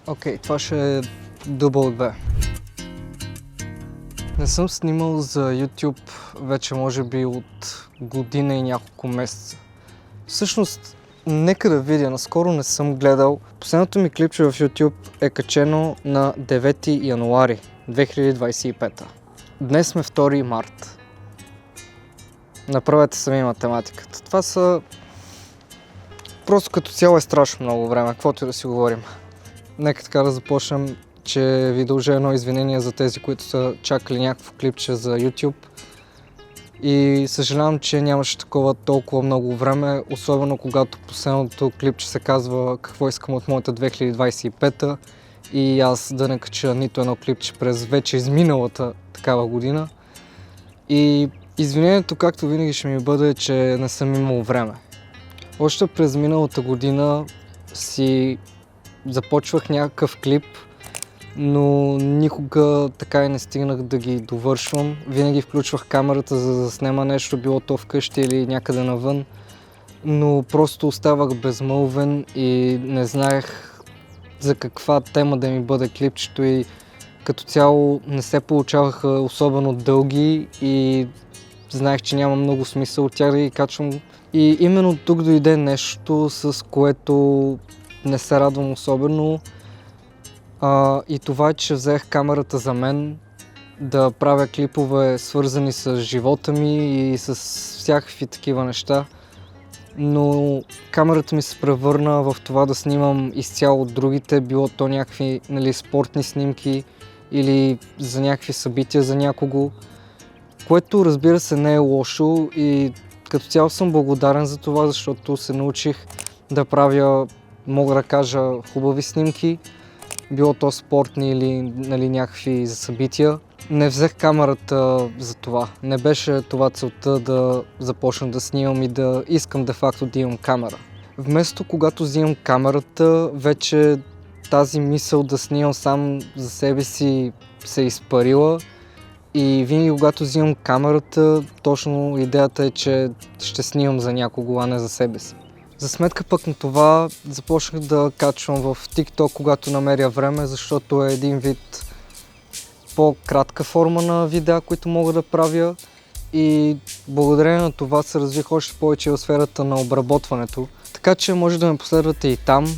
Окей, това ще е дубъл 2. Не съм снимал за YouTube вече може би от година и няколко месеца. Всъщност, нека да видя, наскоро не съм гледал. Последното ми клипче в YouTube е качено на 9 януари 2025. Днес сме 2 март. Направете сами математиката. Това са... Просто като цяло е страшно много време, каквото и да си говорим. Нека така да започнем, че ви дължа едно извинение за тези, които са чакали някакво клипче за YouTube. И съжалявам, че нямаше такова толкова много време, особено когато последното клипче се казва какво искам от моята 2025 и аз да не кача нито едно клипче през вече изминалата такава година. И извинението, както винаги ще ми бъде, че не съм имал време. Още през миналата година си започвах някакъв клип, но никога така и не стигнах да ги довършвам. Винаги включвах камерата за да заснема нещо, било то вкъщи или някъде навън, но просто оставах безмълвен и не знаех за каква тема да ми бъде клипчето и като цяло не се получаваха особено дълги и знаех, че няма много смисъл от тях да ги качвам. И именно тук дойде нещо, с което не се радвам особено. И това е, че взех камерата за мен да правя клипове свързани с живота ми и с всякакви такива неща. Но камерата ми се превърна в това да снимам изцяло от другите, било то някакви спортни снимки или за някакви събития за някого. Което разбира се не е лошо и като цяло съм благодарен за това, защото се научих да правя, мога да кажа, хубави снимки. Било то спортни или някакви за събития. Не взех камерата за това. Не беше това целта да започна да снимам и да искам де-факто да имам камера. Вместо когато взимам камерата, вече тази мисъл да снимам сам за себе си се е изпарила. И винаги когато взимам камерата, точно идеята е, че ще снимам за някого, а не за себе си. За сметка пък на това започнах да качвам в TikTok, когато намеря време, защото е един вид по-кратка форма на видеа, които мога да правя и благодарение на това се развих още повече в сферата на обработването. Така че може да ме последвате и там.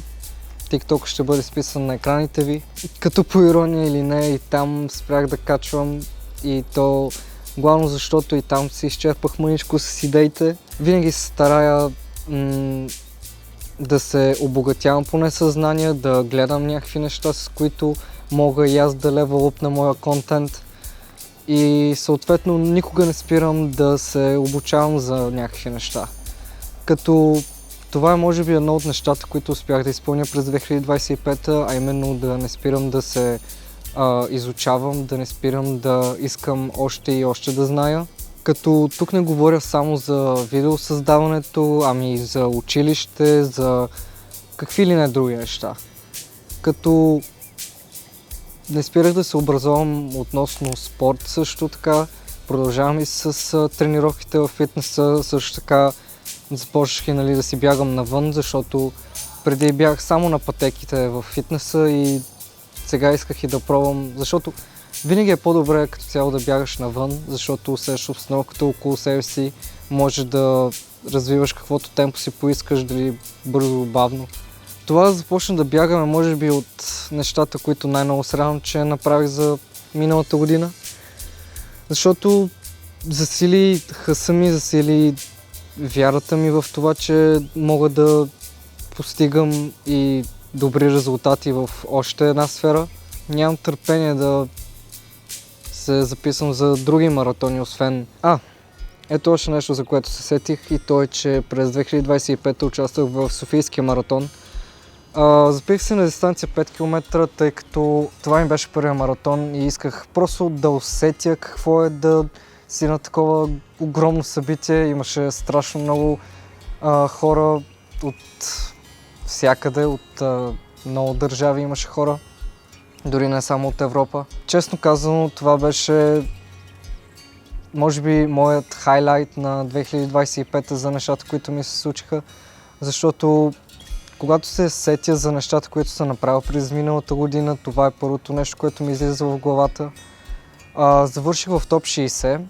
TikTok ще бъде списан на екраните ви. Като по ирония или не, и там спрях да качвам и то главно защото и там си изчерпах мъничко с идеите. Винаги се старая да се обогатявам поне съзнание, да гледам някакви неща, с които мога и аз да левел на моя контент и съответно никога не спирам да се обучавам за някакви неща. Като това е може би едно от нещата, които успях да изпълня през 2025, а именно да не спирам да се изучавам, да не спирам да искам още и още да зная. Като тук не говоря само за видеосъздаването, ами и за училище, за какви ли не други неща. Като не спирах да се образовам относно спорт също така, продължавам и с тренировките в фитнеса, също така започнах да си бягам навън, защото преди бях само на пътеките в фитнеса и сега исках и да пробвам, защото винаги е по-добре като цяло да бягаш навън, защото усещаш обстановката около себе си, може да развиваш каквото темпо си поискаш, дали бързо, бавно. Това да започна да бягаме може би от нещата, които най-много се радвам, че направих за миналата година. Защото засили хъса ми, засили вярата ми в това, че мога да постигам и добри резултати в още една сфера. Нямам търпение да се записвам за други маратони, освен... Ето още нещо, за което се сетих и то е, че през 2025 участвах в Софийския маратон. Запих се на дистанция 5 км, тъй като това ми беше първият маратон и исках просто да усетя какво е да си на такова огромно събитие. Имаше страшно много хора от всякъде, от много държави имаше хора, дори не само от Европа. Честно казано, това беше може би моят хайлайт на 2025 за нещата, които ми се случиха, защото когато се сетя за нещата, които съм направил през миналата година, това е първото нещо, което ми излиза в главата. Завърших в топ 60,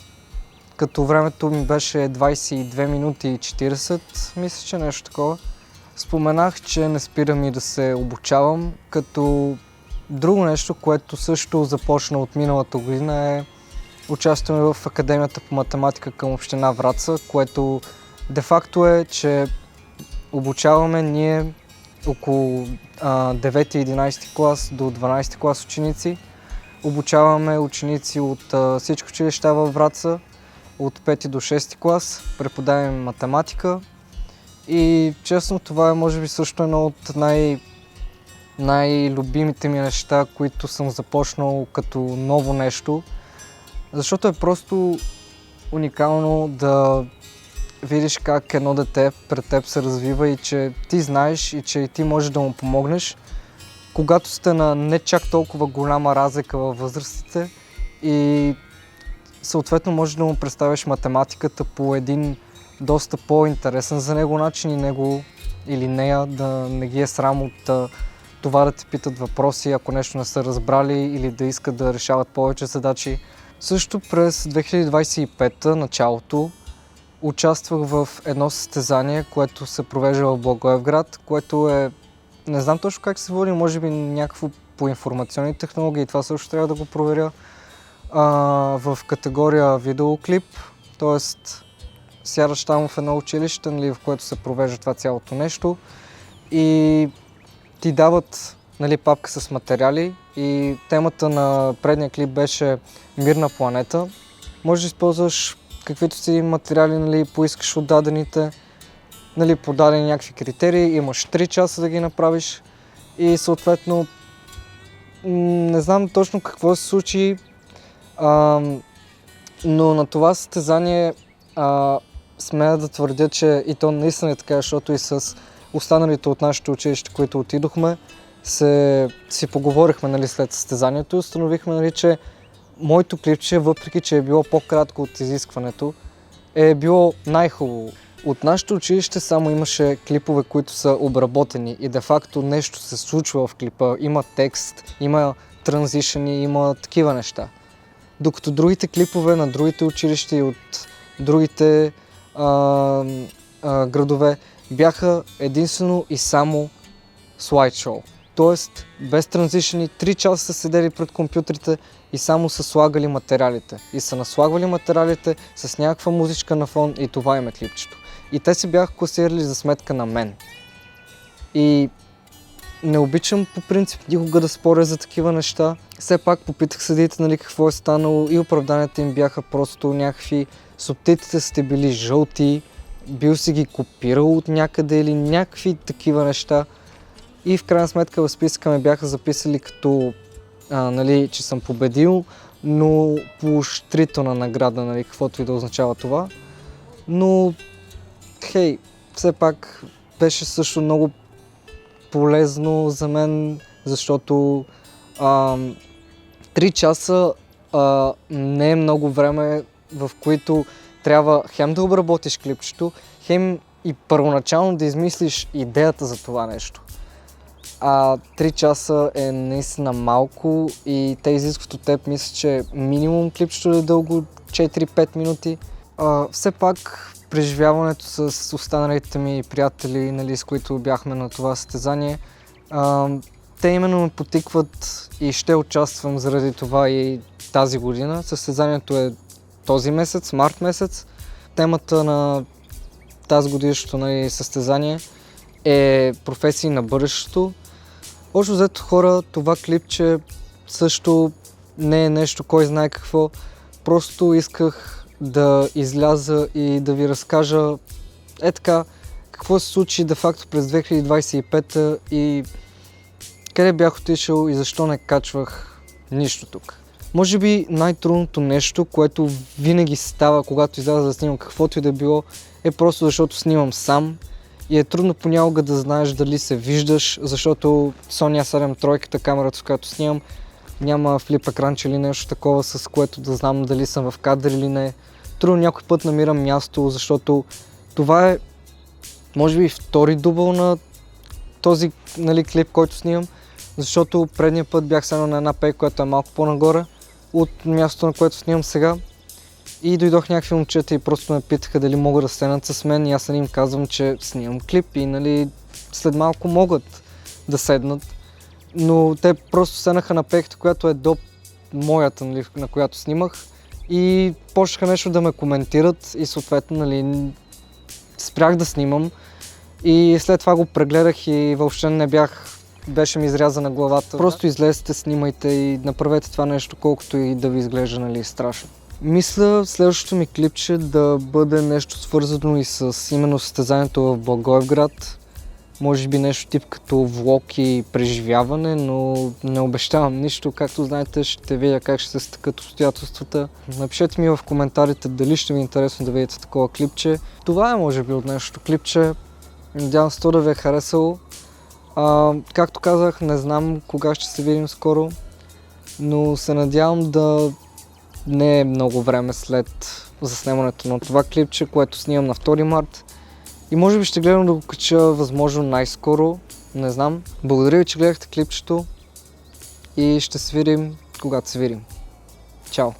като времето ми беше 22 минути и 40, мисля, че нещо такова. Споменах, че не спирам и да се обучавам, като друго нещо, което също започна от миналата година е участваме в Академията по математика към община Враца, което де-факто е, че обучаваме ние около 9 и 11 клас до 12 клас ученици. Обучаваме ученици от всички училища във Враца, от 5 до 6 клас, преподаваме математика и честно това е може би също едно от най-любимите ми неща, които съм започнал като ново нещо, защото е просто уникално да видиш как едно дете пред теб се развива и че ти знаеш и че ти можеш да му помогнеш, когато сте на не чак толкова голяма разлика във възрастите и съответно можеш да му представиш математиката по един доста по-интересен за него начин и него или нея да не ги е срам от това да те питат въпроси, ако нещо не са разбрали или да искат да решават повече задачи. Също през 2025 началото участвах в едно състезание, което се провежда в Благоевград, което е, не знам точно как се води, може би някакво по информационни технологии и това също трябва да го проверя. В категория видеоклип, т.е. сядаш там в едно училище, нали, в което се провежда това цялото нещо и ти дават, нали, папка с материали и темата на предния клип беше Мирна планета. Можеш да използваш каквито си материали, нали, поискаш от дадените, нали, подадени някакви критерии, имаш 3 часа да ги направиш и съответно не знам точно какво се случи, но на това състезание смея да твърдя, че и то наистина е така, защото и с останалите от нашите училища, които отидохме, си поговорихме, нали, след състезанието и установихме, нали, че моето клипче, въпреки че е било по-кратко от изискването, е било най-хубаво. От нашето училище само имаше клипове, които са обработени и де-факто нещо се случва в клипа. Има текст, има транзишъни, има такива неща. Докато другите клипове на другите училища и от другите градове бяха единствено и само слайдшоу. Тоест, без транзишъни, 3 часа са седели пред компютрите и само са слагали материалите. И са наслагвали материалите с някаква музичка на фон и това им е клипчето. И те се бяха класирали за сметка на мен. И не обичам по принцип никога да споря за такива неща. Все пак попитах съдиите, нали, какво е станало и оправданията им бяха просто някакви. Субтитрите сте били жълти, бил си ги копирал от някъде или някакви такива неща. И в крайна сметка в списъка ме бяха записали като, нали, че съм победил, но поощрителна награда, нали, каквото и да означава това. Но, хей, все пак беше също много полезно за мен, защото 3 часа не е много време, в които трябва хем да обработиш клипчето, хем и първоначално да измислиш идеята за това нещо. 3 часа е наистина малко и те изискват от теб, мисля, че минимум клипчето е дълго 4-5 минути. Все пак преживяването с останалите ми приятели, нали, с които бяхме на това състезание, те именно ме потикват и ще участвам заради това и тази година. Състезанието е този месец, март месец. Темата на тази годишното, нали, състезание е професии на бъдещето. Общо взето, хора, това клипче също не е нещо кой знае какво. Просто исках да изляза и да ви разкажа така какво се случи де-факто през 2025 и къде бях отишъл и защо не качвах нищо тук. Може би най-трудното нещо, което винаги става, когато изляза да снимам каквото и да било, е просто защото снимам сам и е трудно понякога да знаеш дали се виждаш, защото Sony A7 III, камерата, с която снимам, няма флип екранче или нещо такова, с което да знам дали съм в кадър или не. Трудно някой път намирам място, защото това е може би втори дубъл на този клип, който снимам, защото предния път бях седнал на една пей, която е малко по-нагоре от мястото, на което снимам сега. И дойдох някакви момчета и просто ме питаха дали могат да седнат с мен и аз им казвам, че снимам клип и след малко могат да седнат. Но те просто седнаха на пейката, която е до моята, на която снимах и почнаха нещо да ме коментират и съответно спрях да снимам и след това го прегледах и въобще беше ми изрязана главата. Просто излезте, снимайте и направете това нещо, колкото и да ви изглежда страшно. Мисля следващото ми клипче да бъде нещо свързано и с именно състезанието в Благоевград. Може би нещо тип като влог и преживяване, но не обещавам нищо. Както знаете, ще видя как ще се стъкат обстоятелствата. Напишете ми в коментарите дали ще ви е интересно да видите такова клипче. Това е може би от нашото клипче. Надявам се то да ви е харесало. Както казах, не знам кога ще се видим скоро, но се надявам да не е много време след заснемането на това клипче, което снимам на 2 март. И може би ще гледам да го кача възможно най-скоро, не знам. Благодаря ви, че гледахте клипчето и ще се видим, когато се видим. Чао!